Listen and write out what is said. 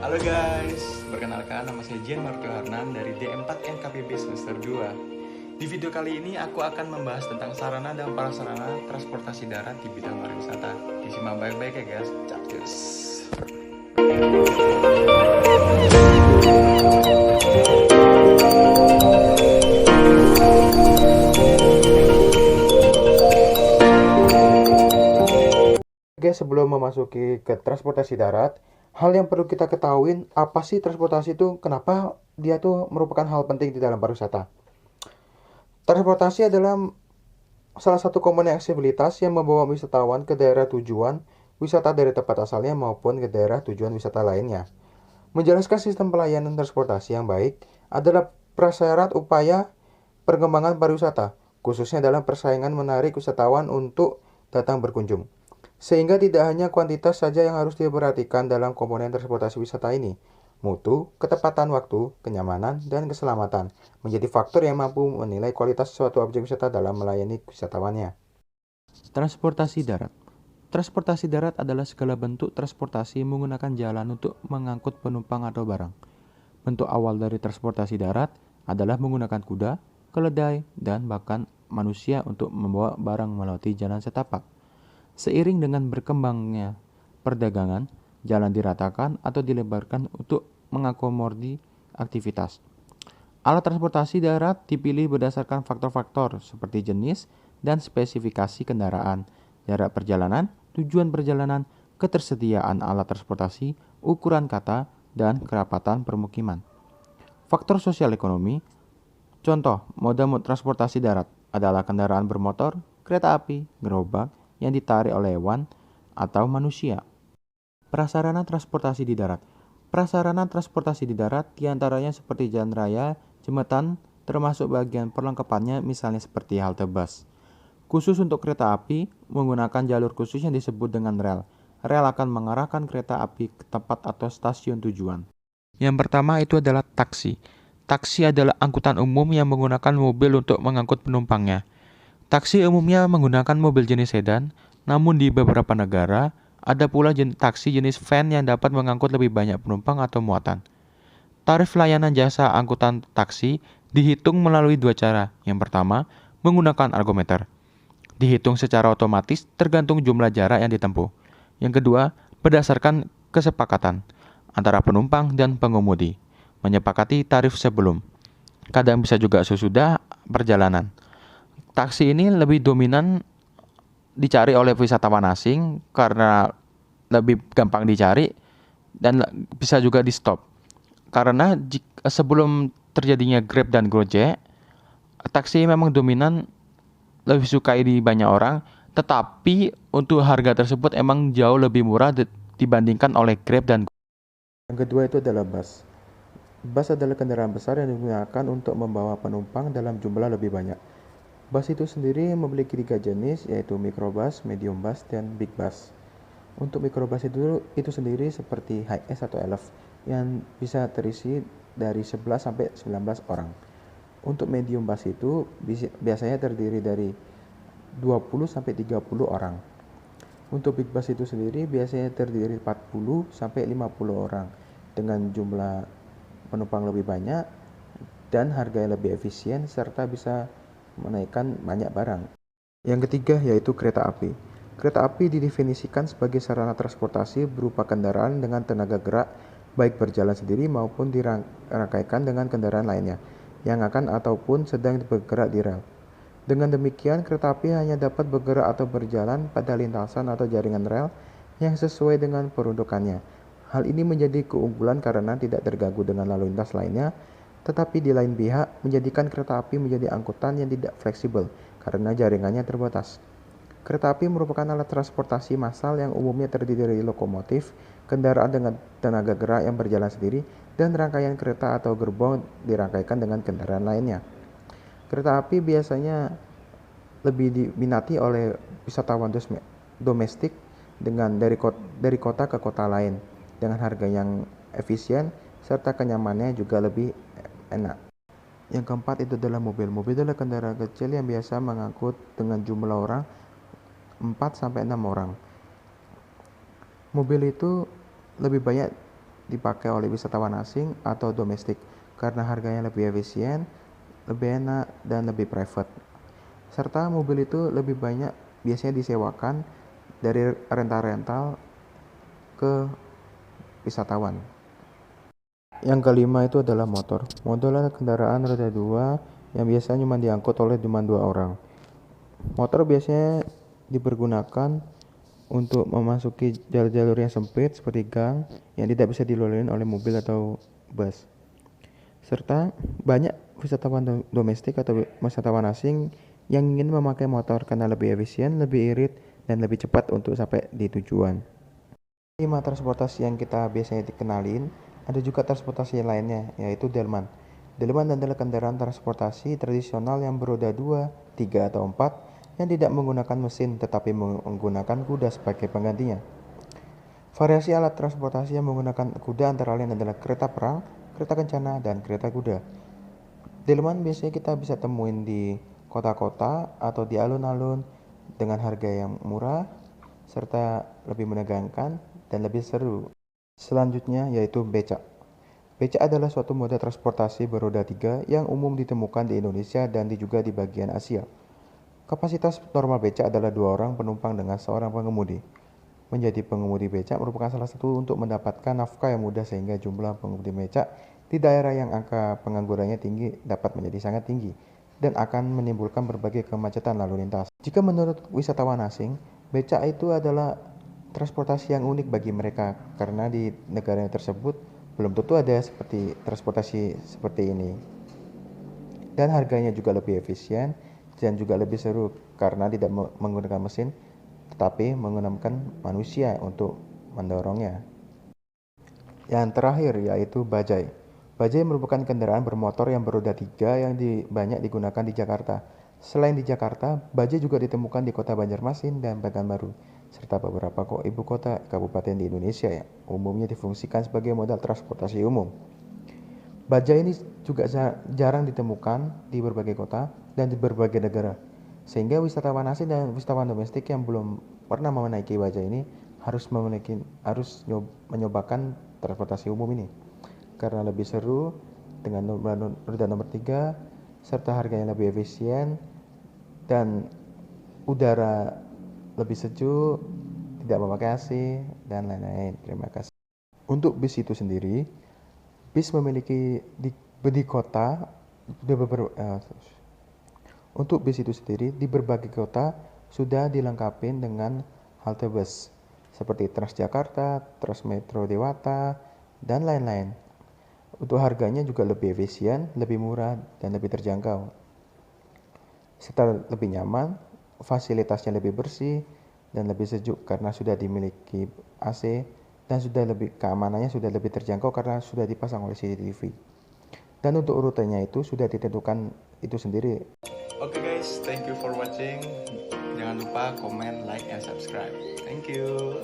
Halo guys, perkenalkan nama saya Jian Marco Harnan dari D4 NKPB semester 2. Di video kali ini aku akan membahas tentang sarana dan prasarana transportasi darat di bidang pariwisata. Disimak baik-baik ya guys, capcus. Oke, sebelum memasuki ke transportasi darat, hal yang perlu kita ketahui apa sih transportasi itu, kenapa dia tuh merupakan hal penting di dalam pariwisata. Transportasi adalah salah satu komponen aksesibilitas yang membawa wisatawan ke daerah tujuan wisata dari tempat asalnya maupun ke daerah tujuan wisata lainnya. Menjelaskan sistem pelayanan transportasi yang baik adalah prasyarat upaya perkembangan pariwisata, khususnya dalam persaingan menarik wisatawan untuk datang berkunjung. Sehingga tidak hanya kuantitas saja yang harus diperhatikan dalam komponen transportasi wisata ini. Mutu, ketepatan waktu, kenyamanan, dan keselamatan menjadi faktor yang mampu menilai kualitas suatu objek wisata dalam melayani wisatawannya. Transportasi darat. Transportasi darat adalah segala bentuk transportasi menggunakan jalan untuk mengangkut penumpang atau barang. Bentuk awal dari transportasi darat adalah menggunakan kuda, keledai, dan bahkan manusia untuk membawa barang melewati jalan setapak. Seiring dengan berkembangnya perdagangan, jalan diratakan atau dilebarkan untuk mengakomodir aktivitas. Alat transportasi darat dipilih berdasarkan faktor-faktor seperti jenis dan spesifikasi kendaraan, jarak perjalanan, tujuan perjalanan, ketersediaan alat transportasi, ukuran kata, dan kerapatan permukiman. Faktor sosial ekonomi, contoh moda transportasi darat adalah kendaraan bermotor, kereta api, gerobak yang ditarik oleh hewan atau manusia. Prasarana transportasi di darat. Prasarana transportasi di darat diantaranya seperti jalan raya, jembatan, termasuk bagian perlengkapannya misalnya seperti halte bus. Khusus untuk kereta api, menggunakan jalur khusus yang disebut dengan rel. Rel akan mengarahkan kereta api ke tempat atau stasiun tujuan. Yang pertama itu adalah taksi. Taksi adalah angkutan umum yang menggunakan mobil untuk mengangkut penumpangnya. Taksi umumnya menggunakan mobil jenis sedan, namun di beberapa negara, ada pula taksi jenis van yang dapat mengangkut lebih banyak penumpang atau muatan. Tarif layanan jasa angkutan taksi dihitung melalui dua cara. Yang pertama, menggunakan argometer. Dihitung secara otomatis tergantung jumlah jarak yang ditempuh. Yang kedua, berdasarkan kesepakatan antara penumpang dan pengemudi, menyepakati tarif sebelum. Kadang bisa juga sesudah perjalanan. Taksi ini lebih dominan dicari oleh wisatawan asing karena lebih gampang dicari dan bisa juga di stop. Karena sebelum terjadinya Grab dan Gojek, taksi memang dominan lebih sukai di banyak orang, tetapi untuk harga tersebut emang jauh lebih murah dibandingkan oleh Grab dan Gojek. Yang kedua itu adalah bus. Bus adalah kendaraan besar yang digunakan untuk membawa penumpang dalam jumlah lebih banyak. Bus itu sendiri memiliki 3 jenis, yaitu microbus, medium bus, dan big bus. Untuk microbus itu sendiri seperti HiAce atau Elf yang bisa terisi dari 11 sampai 19 orang. Untuk medium bus itu biasanya terdiri dari 20 sampai 30 orang. Untuk big bus itu sendiri biasanya terdiri 40 sampai 50 orang dengan jumlah penumpang lebih banyak dan harga yang lebih efisien serta bisa menaikkan banyak barang. Yang ketiga yaitu kereta api. Kereta api didefinisikan sebagai sarana transportasi berupa kendaraan dengan tenaga gerak baik berjalan sendiri maupun dirangkaikan dengan kendaraan lainnya yang akan ataupun sedang bergerak di rel. Dengan demikian, kereta api hanya dapat bergerak atau berjalan pada lintasan atau jaringan rel yang sesuai dengan peruntukannya. Hal ini menjadi keunggulan karena tidak terganggu dengan lalu lintas lainnya, tetapi di lain pihak menjadikan kereta api menjadi angkutan yang tidak fleksibel karena jaringannya terbatas. Kereta api merupakan alat transportasi massal yang umumnya terdiri dari lokomotif, kendaraan dengan tenaga gerak yang berjalan sendiri, dan rangkaian kereta atau gerbong dirangkaikan dengan kendaraan lainnya. Kereta api biasanya lebih diminati oleh wisatawan domestik dari kota ke kota lain dengan harga yang efisien serta kenyamanannya juga lebih enak. Yang keempat itu adalah mobil. Mobil adalah kendaraan kecil yang biasa mengangkut dengan jumlah orang 4 sampai 6 orang. Mobil itu lebih banyak dipakai oleh wisatawan asing atau domestik karena harganya lebih efisien, lebih enak, dan lebih private. Serta mobil itu lebih banyak biasanya disewakan dari rental-rental ke wisatawan. Yang kelima itu adalah motor. Motor adalah kendaraan roda 2 yang biasanya cuma diangkut oleh cuma 2 orang. Motor biasanya dipergunakan untuk memasuki jalur-jalur yang sempit seperti gang yang tidak bisa dilalui oleh mobil atau bus. Serta banyak wisatawan domestik atau wisatawan asing yang ingin memakai motor karena lebih efisien, lebih irit, dan lebih cepat untuk sampai di tujuan. 5 transportasi yang kita biasanya dikenalin, ada juga transportasi lainnya, yaitu delman. Delman adalah kendaraan transportasi tradisional yang beroda 2, 3, atau 4 yang tidak menggunakan mesin tetapi menggunakan kuda sebagai penggantinya. Variasi alat transportasi yang menggunakan kuda antara lain adalah kereta perang, kereta kencana, dan kereta kuda. Delman biasanya kita bisa temuin di kota-kota atau di alun-alun dengan harga yang murah serta lebih menegangkan dan lebih seru. Selanjutnya yaitu becak. Becak adalah suatu moda transportasi beroda 3 yang umum ditemukan di Indonesia dan juga di bagian Asia. Kapasitas normal becak adalah 2 orang penumpang dengan seorang pengemudi. Menjadi pengemudi becak merupakan salah satu untuk mendapatkan nafkah yang mudah sehingga jumlah pengemudi becak di daerah yang angka penganggurannya tinggi dapat menjadi sangat tinggi dan akan menimbulkan berbagai kemacetan lalu lintas. Jika menurut wisatawan asing, becak itu adalah transportasi yang unik bagi mereka karena di negara tersebut belum tentu ada seperti transportasi seperti ini. Dan harganya juga lebih efisien dan juga lebih seru karena tidak menggunakan mesin tetapi menggunakan manusia untuk mendorongnya. Yang terakhir yaitu bajai. Bajai merupakan kendaraan bermotor yang beroda 3 yang banyak digunakan di Jakarta. Selain di Jakarta, bajai juga ditemukan di kota Banjarmasin dan Pekanbaru, serta beberapa ibu kota kabupaten di Indonesia yang umumnya difungsikan sebagai modal transportasi umum. Bajai ini juga jarang ditemukan di berbagai kota dan di berbagai negara, sehingga wisatawan asing dan wisatawan domestik yang belum pernah menaiki bajai ini harus menyobakan transportasi umum ini karena lebih seru dengan roda nomor 3 serta harganya lebih efisien dan udara lebih sejuk, tidak memakai AC dan lain-lain. Terima kasih. Untuk bis itu sendiri, bis memiliki di kota untuk bis itu sendiri di berbagai kota sudah dilengkapi dengan halte bus seperti Transjakarta, Transmetro Dewata, dan lain-lain. Untuk harganya juga lebih efisien, lebih murah, dan lebih terjangkau. Serta lebih nyaman, fasilitasnya lebih bersih, dan lebih sejuk karena sudah dimiliki AC dan keamanannya sudah lebih terjangkau karena sudah dipasang oleh CCTV. Dan untuk rutenya itu sudah ditentukan itu sendiri. Oke guys, thank you for watching. Jangan lupa comment, like, and subscribe. Thank you.